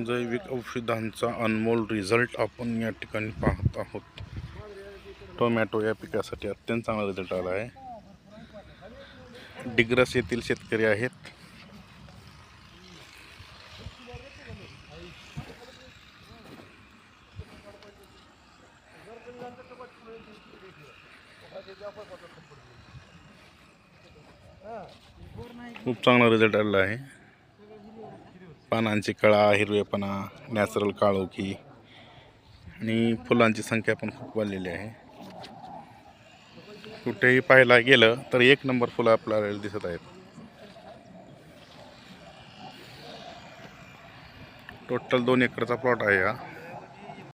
जैविक औषधांचा अनमोल रिझल्ट आपण या ठिकाणी पाहत आहोत. टोमॅटो या पिकासाठी अत्यंत चांगला रिझल्ट आला आहे. डिग्रस येथील शेतकरी आहेत. खूप चांगला रिझल्ट आलेला आहे. पानांची कळा, हिरवेपणा, नॅचरल काळोखी आणि फुलांची संख्या पण खूप वाढलेली आहे. कुठेही पाहायला गेलं तर एक नंबर फुलं आपल्याला दिसत आहेत. टोटल 2 एकरचा प्लॉट आहे हा.